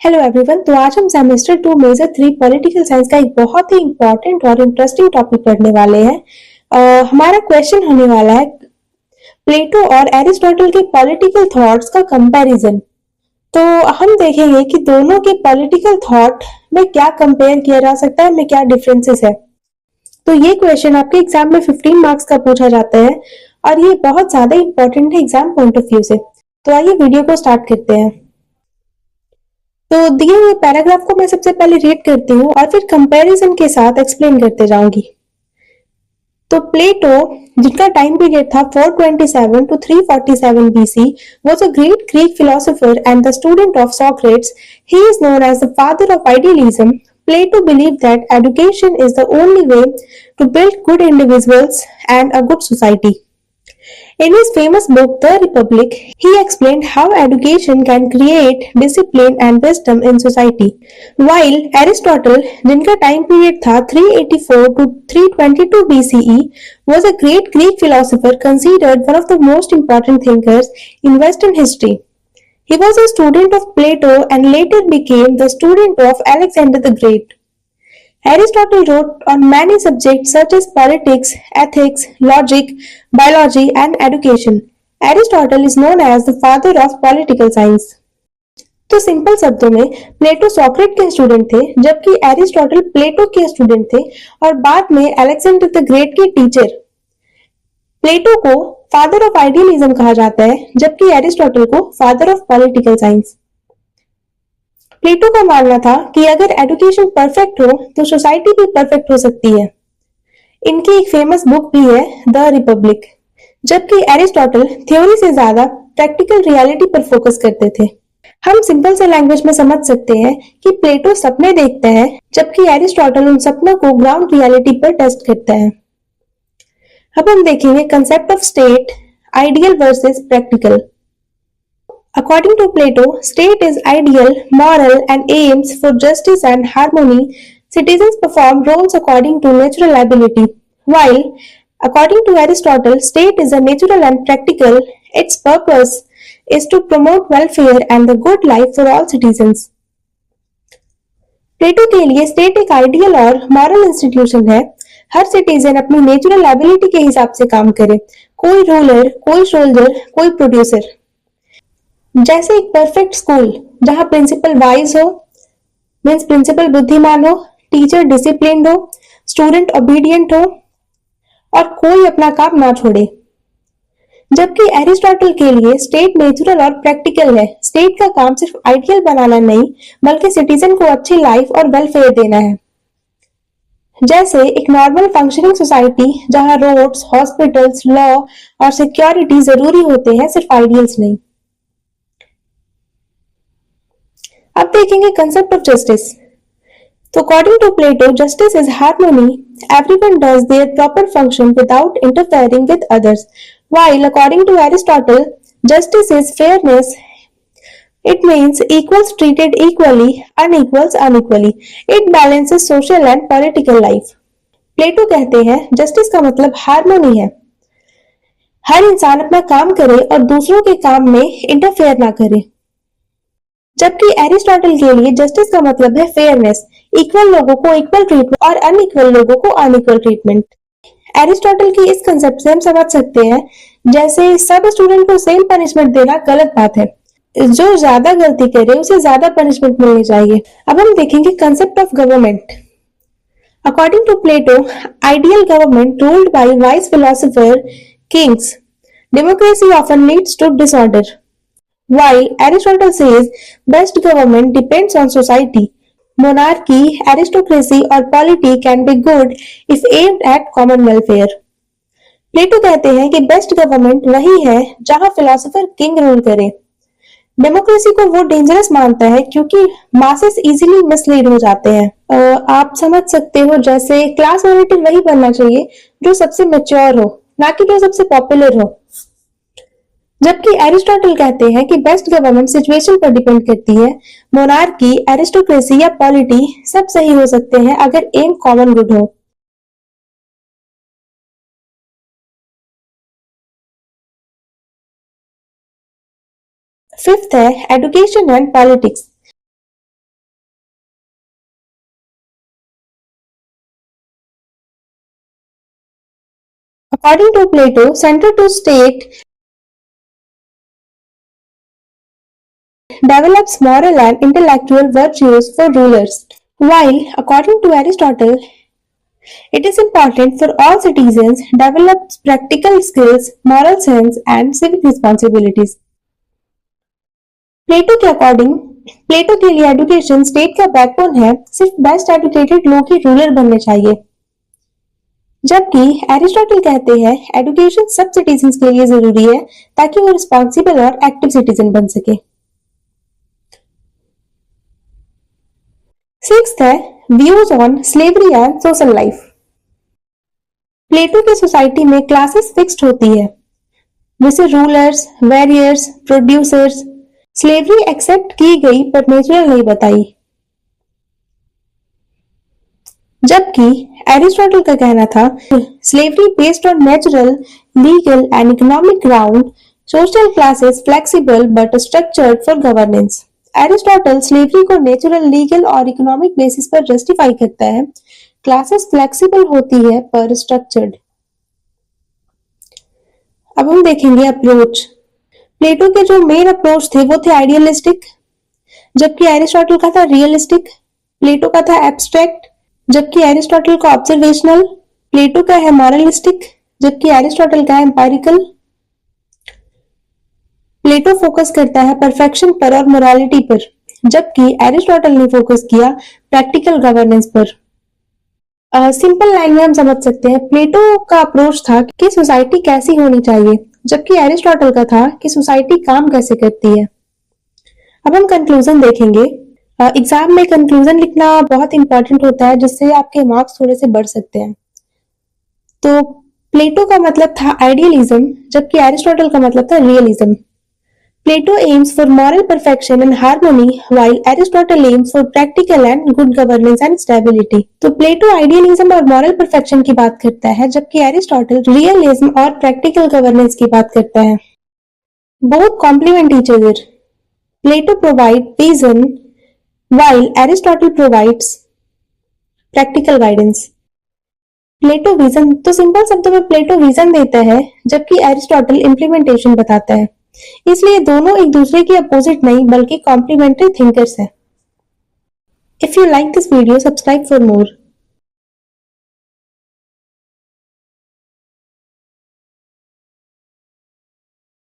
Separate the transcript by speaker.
Speaker 1: Hello everyone. तो आज हम सेमेस्टर 2 मेजर 3 पॉलिटिकल साइंस का एक बहुत ही इंपॉर्टेंट और इंटरेस्टिंग टॉपिक पढ़ने वाले हैं। हमारा क्वेश्चन होने वाला है प्लेटो और एरिस्टोटल के पॉलिटिकल थॉट्स का कंपैरिजन। तो हम देखेंगे कि दोनों के पॉलिटिकल थॉट में क्या कंपेयर किया जा सकता है, में क्या डिफरेंसेस है। तो ये क्वेश्चन आपके एग्जाम में 15 मार्क्स का पूछा जाता है और ये बहुत ज्यादा इंपॉर्टेंट है एग्जाम पॉइंट ऑफ व्यू से। तो आइए वीडियो को स्टार्ट करते हैं। तो दिए हुए पैराग्राफ को मैं सबसे पहले रीड करती हूँ और फिर कंपैरिजन के साथ एक्सप्लेन करते जाऊंगी। तो प्लेटो, जिनका टाइम पीरियड था 427 to 347 BC, was a great Greek philosopher and the student of Socrates. He is known as the father of idealism. Plato believed that education is the only way to build good individuals and a good society. In his famous book The Republic, he explained how education can create discipline and wisdom in society. While Aristotle, जिनका time period था 384 to 322 BCE, was a great Greek philosopher considered one of the most important thinkers in Western history. He was a student of Plato and later became the student of Alexander the Great. Aristotle wrote on many subjects such as politics, ethics, logic, biology, and education. Aristotle is known as the father of political science. तो simple शब्दों में प्लेटो सॉक्रेट के student थे, जबकि Aristotle Plato के student थे और बाद में अलेक्जेंडर द ग्रेट के टीचर। प्लेटो को फादर ऑफ आइडियलिज्म कहा जाता है, जबकि एरिस्टोटल को फादर ऑफ पॉलिटिकल साइंस। प्लेटो का मानना था कि अगर एजुकेशन परफेक्ट हो तो सोसाइटी भी परफेक्ट हो सकती है। इनकी एक फेमस बुक भी है द रिपब्लिक, जबकि एरिस्टोटल थ्योरी से ज्यादा प्रैक्टिकल रियलिटी पर फोकस करते थे। हम सिंपल से लैंग्वेज में समझ सकते हैं कि प्लेटो सपने देखता है, जबकि एरिस्टोटल उन सपनों को ग्राउंड रियलिटी पर टेस्ट करता है। अब हम देखेंगे concept of state, ideal versus practical. According to Plato, state is ideal, moral, and aims for justice and harmony. Citizens perform roles according to natural ability. While, according to Aristotle, state is a natural and practical. Its purpose is to promote welfare and the good life for all citizens. प्लेटो के लिए state एक ideal और moral institution है। हर citizen अपनी natural ability के हिसाब से काम करे, कोई रूलर, कोई सोल्जर, कोई प्रोड्यूसर। जैसे एक परफेक्ट स्कूल जहां प्रिंसिपल वाइज हो, मीन्स प्रिंसिपल बुद्धिमान हो, टीचर डिसिप्लिन्ड हो, स्टूडेंट ओबीडियंट हो और कोई अपना काम ना छोड़े। जबकि एरिस्टोटल के लिए स्टेट नेचुरल और प्रैक्टिकल है। स्टेट का काम सिर्फ आइडियल बनाना नहीं, बल्कि सिटीजन को अच्छी लाइफ और वेलफेयर देना है। जैसे एक नॉर्मल फंक्शनिंग सोसाइटी जहां रोड्स, हॉस्पिटल्स, लॉ और सिक्योरिटी जरूरी होते हैं, सिर्फ आइडियल्स नहीं। अब देखेंगे कंसेप्ट ऑफ जस्टिस। तो according to Plato, justice is harmony, everyone does their proper function without interfering with others. While according to Aristotle, justice is fairness. It means equals treated equally, unequals unequally. It balances social and political life. प्लेटो कहते हैं justice का मतलब harmony है, हर इंसान अपना काम करे और दूसरों के काम में इंटरफेयर ना करे। जबकि एरिस्टोटल के लिए जस्टिस का मतलब है फेयरनेस, इक्वल लोगों को इक्वल ट्रीटमेंट और अनइक्वल लोगों को अनइक्वल ट्रीटमेंट। एरिस्टोटल की इस कंसेप्ट से हम समझ सकते हैं जैसे सब स्टूडेंट को सेम पनिशमेंट देना गलत बात है, जो ज्यादा गलती करे उसे ज्यादा पनिशमेंट मिलनी चाहिए। अब हम देखेंगे concept of government. According to Plato, ideal government ruled by wise philosopher kings. Democracy often leads to disorder. While Aristotle says best government depends on society. Monarchy, aristocracy or polity can be good if aimed at common welfare. प्लेटो कहते हैं कि best government वही है जहां philosopher king rule करे। Democracy को वो dangerous मानता है क्योंकि मासेस इजीली मिसलीड हो जाते हैं। आप समझ सकते हो जैसे क्लास मॉनिटर वही बनना चाहिए जो सबसे मैच्योर हो, ना कि जो सबसे पॉपुलर हो। जबकि एरिस्टोटल कहते हैं कि बेस्ट गवर्नमेंट सिचुएशन पर डिपेंड करती है। मोनार्की, एरिस्टोक्रेसी या पॉलिटी सब सही हो सकते हैं अगर एम कॉमन गुड हो। फिफ्थ है education and politics. According to Plato, central to state develops moral and intellectual virtues for rulers, while according to Aristotle, it is important for all citizens develop practical skills, moral sense and civic responsibilities. प्लेटो के according प्लेटो के लिए education state का backbone है, सिर्फ best educated लोग ही ruler बनने चाहिए, जबकि एरिस्टोटल कहते हैं एजुकेशन सब सिटीजन्स के लिए जरूरी है ताकि वो रिस्पॉन्सिबल और एक्टिव सिटीजन बन सके। सिक्स्थ है views on slavery and social life. Plato की सोसाइटी में क्लासेस फिक्स्ड होती है, जैसे rulers, warriors, producers. Slavery accept की गई पर नेचुरल नहीं बताई, जबकि एरिस्टोटल का कहना था slavery based on natural, legal and economic ground, social classes flexible but structured for governance. Aristotle slavery को नेचुरल, लीगल और इकोनॉमिक बेसिस पर जस्टिफाई करता है, क्लासेस फ्लेक्सिबल होती है पर स्ट्रक्चर्ड। अब हम देखेंगे अप्रोच। प्लेटो के जो मेन अप्रोच थे वो थे आइडियलिस्टिक, जबकि एरिस्टोटल का था रियलिस्टिक। प्लेटो का था एब्स्ट्रैक्ट, जबकि एरिस्टोटल का ऑब्जर्वेशनल। प्लेटो का है मॉरलिस्टिक, जबकि एरिस्टोटल का है एम्पायरिकल। प्लेटो फोकस करता है परफेक्शन पर और मोरालिटी पर, जबकि एरिस्टोटल ने फोकस किया प्रैक्टिकल गवर्नेंस पर। सिंपल लाइन में हम समझ सकते हैं प्लेटो का अप्रोच था कि सोसाइटी कैसी होनी चाहिए, जबकि एरिस्टोटल का था कि सोसाइटी काम कैसे करती है। अब हम कंक्लूजन देखेंगे। एग्जाम में कंक्लूजन लिखना बहुत इंपॉर्टेंट होता है, जिससे आपके मार्क्स थोड़े से बढ़ सकते हैं। तो प्लेटो का मतलब था आइडियलिज्म, जबकि एरिस्टोटल का मतलब था realism. Plato aims for moral perfection and harmony, while Aristotle aims for practical and good governance and stability. तो प्लेटो आइडियलिज्म और मॉरल परफेक्शन की बात करता है, जबकि एरिस्टोटल रियलिज्म और प्रैक्टिकल गवर्नेंस की बात करता है। Both complement each other. Plato provides vision, while Aristotle provides practical guidance. प्लेटो विजन, तो सिंपल शब्दों में प्लेटो विजन देता है, जबकि एरिस्टोटल इम्प्लीमेंटेशन बताता है। इसलिए दोनों एक दूसरे के अपोजिट नहीं बल्कि कॉम्प्लीमेंट्री थिंकर्स हैं। If you like this video, subscribe for more.